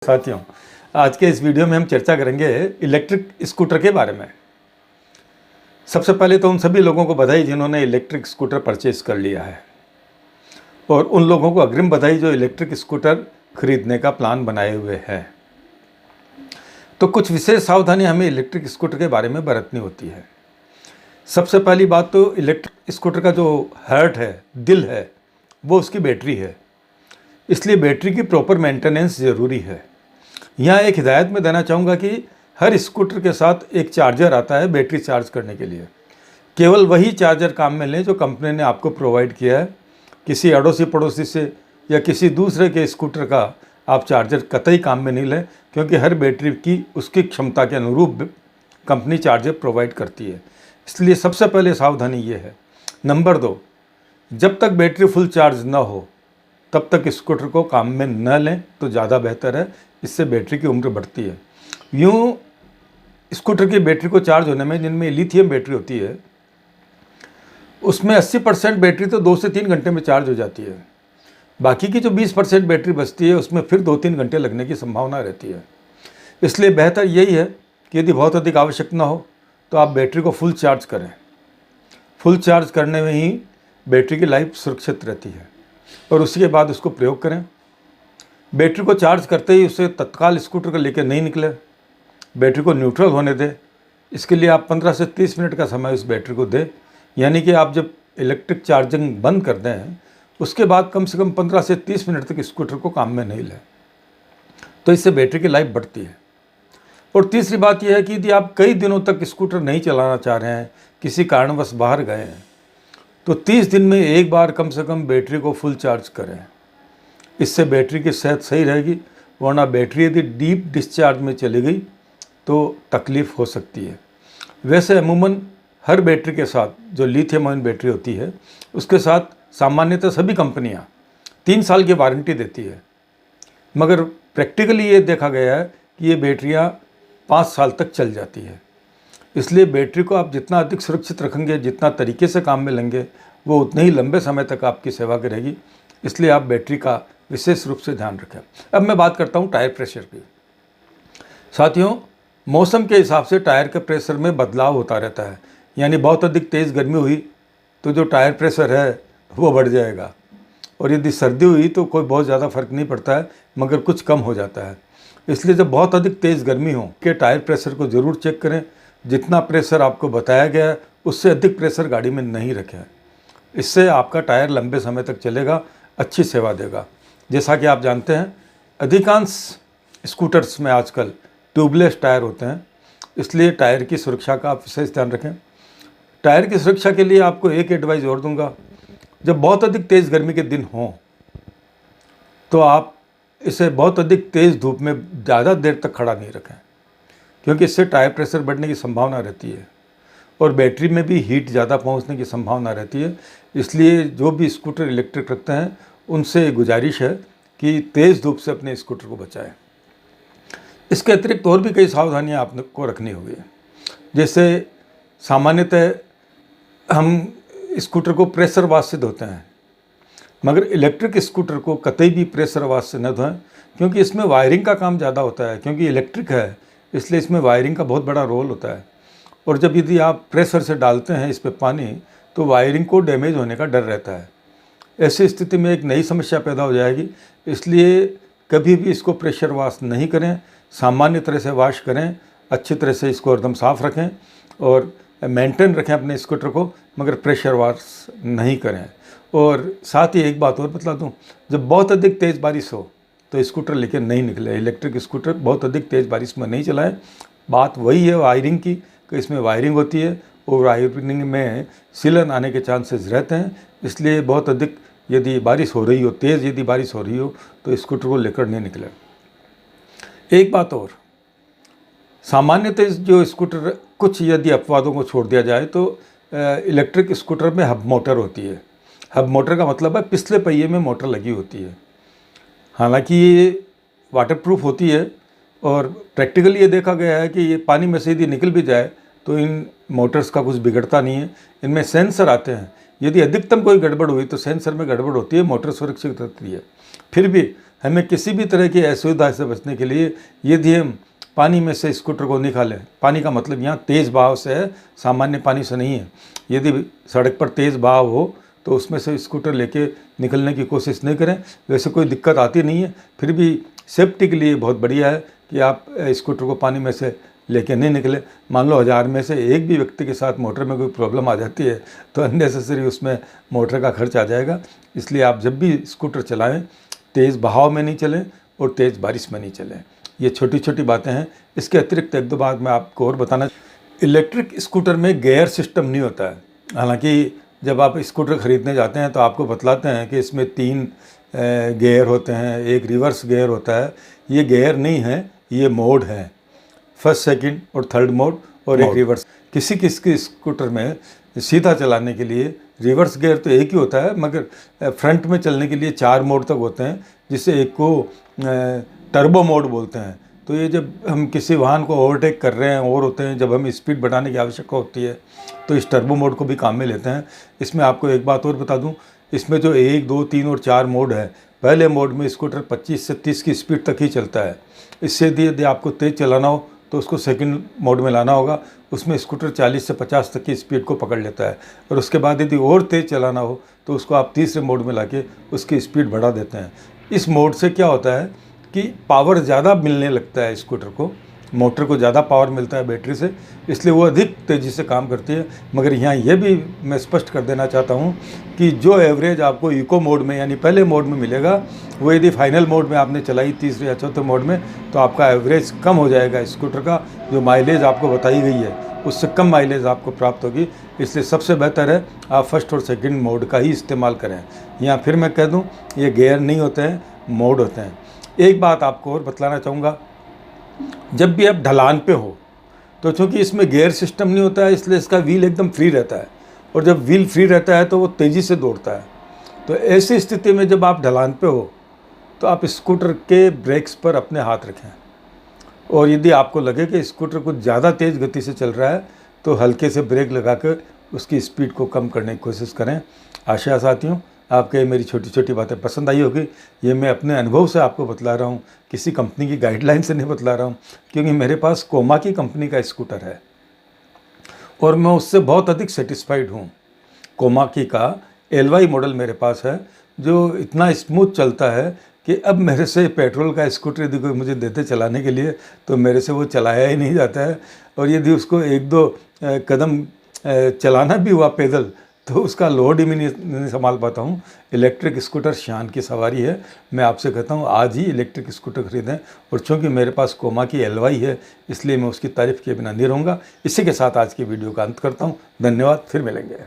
साथियों, आज के इस वीडियो में हम चर्चा करेंगे इलेक्ट्रिक स्कूटर के बारे में। सबसे पहले तो उन सभी लोगों को बधाई जिन्होंने इलेक्ट्रिक स्कूटर परचेज कर लिया है, और उन लोगों को अग्रिम बधाई जो इलेक्ट्रिक स्कूटर खरीदने का प्लान बनाए हुए हैं। तो कुछ विशेष सावधानी हमें इलेक्ट्रिक स्कूटर के बारे में बरतनी होती है। सबसे पहली बात तो इलेक्ट्रिक स्कूटर का जो हार्ट है, दिल है, वो उसकी बैटरी है। इसलिए बैटरी की प्रॉपर मेंटेनेंस ज़रूरी है। यहाँ एक हिदायत मैं देना चाहूँगा कि हर स्कूटर के साथ एक चार्जर आता है बैटरी चार्ज करने के लिए। केवल वही चार्जर काम में लें जो कंपनी ने आपको प्रोवाइड किया है। किसी अड़ोसी पड़ोसी से या किसी दूसरे के स्कूटर का आप चार्जर कतई काम में नहीं लें, क्योंकि हर बैटरी की उसकी क्षमता के अनुरूप कंपनी चार्जर प्रोवाइड करती है। इसलिए सबसे पहले सावधानी ये है। नंबर 2, जब तक बैटरी फुल चार्ज ना हो तब तक स्कूटर को काम में न लें तो ज़्यादा बेहतर है। इससे बैटरी की उम्र बढ़ती है। यूँ स्कूटर की बैटरी को चार्ज होने में, जिनमें लिथियम बैटरी होती है, उसमें 80% बैटरी तो 2 से 3 घंटे में चार्ज हो जाती है। बाकी की जो 20% बैटरी बचती है उसमें फिर 2-3 घंटे लगने की संभावना रहती है। इसलिए बेहतर यही है कि यदि बहुत अधिक आवश्यक ना हो तो आप बैटरी को फुल चार्ज करें। फुल चार्ज करने में ही बैटरी की लाइफ सुरक्षित रहती है, और उसी के बाद उसको प्रयोग करें। बैटरी को चार्ज करते ही उसे तत्काल स्कूटर को लेकर नहीं निकले। बैटरी को न्यूट्रल होने दें। इसके लिए आप 15 से 30 मिनट का समय उस बैटरी को दें। यानी कि आप जब इलेक्ट्रिक चार्जिंग बंद कर दें उसके बाद कम से कम 15 से 30 मिनट तक स्कूटर को काम में नहीं लें, तो इससे बैटरी की लाइफ बढ़ती है। और तीसरी बात यह है कि यदि आप कई दिनों तक स्कूटर नहीं चलाना चाह रहे हैं, किसी कारणवश बाहर गए हैं, तो 30 दिन में एक बार कम से कम बैटरी को फुल चार्ज करें। इससे बैटरी की सेहत सही रहेगी। वरना बैटरी यदि डीप डिस्चार्ज में चली गई तो तकलीफ़ हो सकती है। वैसे अमूमन हर बैटरी के साथ जो लिथियम आयन बैटरी होती है उसके साथ सामान्यतः सभी कंपनियां 3 साल की वारंटी देती है, मगर प्रैक्टिकली ये देखा गया है कि ये बैटरियां 5 साल तक चल जाती है। इसलिए बैटरी को आप जितना अधिक सुरक्षित रखेंगे, जितना तरीके से काम में लेंगे, वो उतने ही लंबे समय तक आपकी सेवा करेगी। इसलिए आप बैटरी का विशेष रूप से ध्यान रखें। अब मैं बात करता हूँ टायर प्रेशर की। साथियों, मौसम के हिसाब से टायर के प्रेशर में बदलाव होता रहता है। यानी बहुत अधिक तेज़ गर्मी हुई तो जो टायर प्रेशर है वो बढ़ जाएगा, और यदि सर्दी हुई तो कोई बहुत ज़्यादा फर्क नहीं पड़ता है, मगर कुछ कम हो जाता है। इसलिए जब बहुत अधिक तेज़ गर्मी हो कि टायर प्रेशर को ज़रूर चेक करें। जितना प्रेशर आपको बताया गया है उससे अधिक प्रेशर गाड़ी में नहीं रखें। इससे आपका टायर लंबे समय तक चलेगा, अच्छी सेवा देगा। जैसा कि आप जानते हैं, अधिकांश स्कूटर्स में आजकल ट्यूबलेस टायर होते हैं। इसलिए टायर की सुरक्षा का आप विशेष ध्यान रखें। टायर की सुरक्षा के लिए आपको एक एडवाइस और दूंगा। जब बहुत अधिक तेज़ गर्मी के दिन हों तो आप इसे बहुत अधिक तेज़ धूप में ज़्यादा देर तक खड़ा नहीं रखें, क्योंकि इससे टायर प्रेशर बढ़ने की संभावना रहती है और बैटरी में भी हीट ज़्यादा पहुंचने की संभावना रहती है। इसलिए जो भी स्कूटर इलेक्ट्रिक रखते हैं उनसे गुजारिश है कि तेज़ धूप से अपने स्कूटर को बचाएं। इसके अतिरिक्त और भी कई सावधानियां आपको रखनी होगी। जैसे सामान्यतः हम स्कूटर को प्रेशर वाश से धोते हैं, मगर इलेक्ट्रिक स्कूटर को कतई भी प्रेशर वाश से न धोएं, क्योंकि इसमें वायरिंग का काम ज़्यादा होता है। क्योंकि इलेक्ट्रिक है इसलिए इसमें वायरिंग का बहुत बड़ा रोल होता है, और जब यदि आप प्रेशर से डालते हैं इस पर पानी तो वायरिंग को डैमेज होने का डर रहता है। ऐसी स्थिति में एक नई समस्या पैदा हो जाएगी। इसलिए कभी भी इसको प्रेशर वाश नहीं करें, सामान्य तरह से वाश करें, अच्छी तरह से इसको एकदम साफ़ रखें और मेंटेन रखें अपने स्कूटर को, मगर प्रेशर वाश नहीं करें। और साथ ही एक बात और बतला दूं, जब बहुत अधिक तेज़ बारिश हो तो स्कूटर लेकर नहीं निकले। इलेक्ट्रिक स्कूटर बहुत अधिक तेज़ बारिश में नहीं चलाएं। बात वही है वायरिंग की, कि इसमें वायरिंग होती है और वायरिंग में सीलन आने के चांसेस रहते हैं। इसलिए बहुत अधिक यदि बारिश हो रही हो, तेज़ यदि बारिश हो रही हो, तो स्कूटर को लेकर नहीं निकले। एक बात और, सामान्यतः जो स्कूटर, कुछ यदि अपवादों को छोड़ दिया जाए तो इलेक्ट्रिक स्कूटर में हब मोटर होती है। हब मोटर का मतलब है पिछले पहिए में मोटर लगी होती है। हालांकि ये वाटरप्रूफ होती है, और प्रैक्टिकली ये देखा गया है कि ये पानी में से यदि निकल भी जाए तो इन मोटर्स का कुछ बिगड़ता नहीं है। इनमें सेंसर आते हैं। यदि अधिकतम कोई गड़बड़ हुई तो सेंसर में गड़बड़ होती है, मोटर सुरक्षित रहती है। फिर भी हमें किसी भी तरह की असुविधा से बचने के लिए यदि हम पानी में से स्कूटर को निकालें, पानी का मतलब यहाँ तेज़ बहाव से है, सामान्य पानी से नहीं है। यदि सड़क पर तेज़ बहाव हो तो उसमें से स्कूटर लेके निकलने की कोशिश नहीं करें। वैसे कोई दिक्कत आती नहीं है, फिर भी सेफ्टी के लिए बहुत बढ़िया है कि आप स्कूटर को पानी में से लेके नहीं निकले। मान लो 1000 में से एक भी व्यक्ति के साथ मोटर में कोई प्रॉब्लम आ जाती है तो अननेसेसरी उसमें मोटर का खर्च आ जाएगा। इसलिए आप जब भी स्कूटर चलाएं तेज़ बहाव में नहीं चलें और तेज़ बारिश में नहीं चलें। ये छोटी छोटी बातें हैं। इसके अतिरिक्त एक दो बात मैं आपको और बताना, इलेक्ट्रिक स्कूटर में गियर सिस्टम नहीं होता है। हालांकि जब आप स्कूटर ख़रीदने जाते हैं तो आपको बतलाते हैं कि इसमें 3 गियर होते हैं, एक रिवर्स गियर होता है। ये गियर नहीं है, ये मोड है, फर्स्ट, सेकंड और थर्ड मोड और एक रिवर्स। किसी किसी स्कूटर में सीधा चलाने के लिए रिवर्स गियर तो एक ही होता है, मगर फ्रंट में चलने के लिए 4 मोड तक होते हैं, जिससे एक को टर्बो मोड बोलते हैं। तो ये जब हम किसी वाहन को ओवरटेक कर रहे हैं और होते हैं, जब हमें स्पीड बढ़ाने की आवश्यकता होती है तो इस टर्बो मोड को भी काम में लेते हैं। इसमें आपको एक बात और बता दूं, इसमें जो 1, 2, 3 और 4 मोड है, पहले मोड में स्कूटर 25 से 30 की स्पीड तक ही चलता है। इससे यदि आपको तेज़ चलाना हो तो उसको सेकंड मोड में लाना होगा। उसमें स्कूटर 40 से 50 तक की स्पीड को पकड़ लेता है। और उसके बाद यदि और तेज़ चलाना हो तो उसको आप तीसरे मोड में लाके उसकी स्पीड बढ़ा देते हैं। इस मोड से क्या होता है कि पावर ज़्यादा मिलने लगता है स्कूटर को, मोटर को ज़्यादा पावर मिलता है बैटरी से, इसलिए वो अधिक तेज़ी से काम करती है। मगर यहाँ ये भी मैं स्पष्ट कर देना चाहता हूँ कि जो एवरेज आपको इको मोड में यानी पहले मोड में मिलेगा, वो यदि फाइनल मोड में आपने चलाई तीसरे या चौथे मोड में, तो आपका एवरेज कम हो जाएगा स्कूटर का। जो माइलेज आपको बताई गई है उससे कम माइलेज आपको प्राप्त होगी। इसलिए सबसे बेहतर है आप फर्स्ट और सेकंड मोड का ही इस्तेमाल करें। यहाँ फिर मैं कह दूँ, ये गियर नहीं होते हैं, मोड होते हैं। एक बात आपको और बतलाना चाहूँगा, जब भी आप ढलान पे हो तो चूँकि इसमें गियर सिस्टम नहीं होता है, इसलिए इसका व्हील एकदम फ्री रहता है। और जब व्हील फ्री रहता है तो वो तेज़ी से दौड़ता है। तो ऐसी स्थिति में जब आप ढलान पे हो तो आप स्कूटर के ब्रेक्स पर अपने हाथ रखें। और यदि आपको लगे कि स्कूटर कुछ ज़्यादा तेज़ गति से चल रहा है तो हल्के से ब्रेक लगाकर उसकी स्पीड को कम करने की कोशिश करें। आशा साथियों, आपके मेरी छोटी छोटी बातें पसंद आई होगी। ये मैं अपने अनुभव से आपको बतला रहा हूँ, किसी कंपनी की गाइडलाइन से नहीं बतला रहा हूँ, क्योंकि मेरे पास कोमा की कंपनी का स्कूटर है और मैं उससे बहुत अधिक सेटिस्फाइड हूँ। कोमा की का LY मॉडल मेरे पास है, जो इतना स्मूथ चलता है कि अब मेरे से पेट्रोल का स्कूटर यदि कोई मुझे देते चलाने के लिए तो मेरे से वो चलाया ही नहीं जाता है। और यदि उसको 1-2 कदम चलाना भी हुआ पैदल तो उसका लोड ही मैं नहीं संभाल पाता हूँ। इलेक्ट्रिक स्कूटर शान की सवारी है। मैं आपसे कहता हूँ आज ही इलेक्ट्रिक स्कूटर खरीदें। और चूँकि मेरे पास कोमा की LY है, इसलिए मैं उसकी तारीफ़ किए बिना नहीं रहूँगा। इसी के साथ आज की वीडियो का अंत करता हूँ। धन्यवाद, फिर मिलेंगे।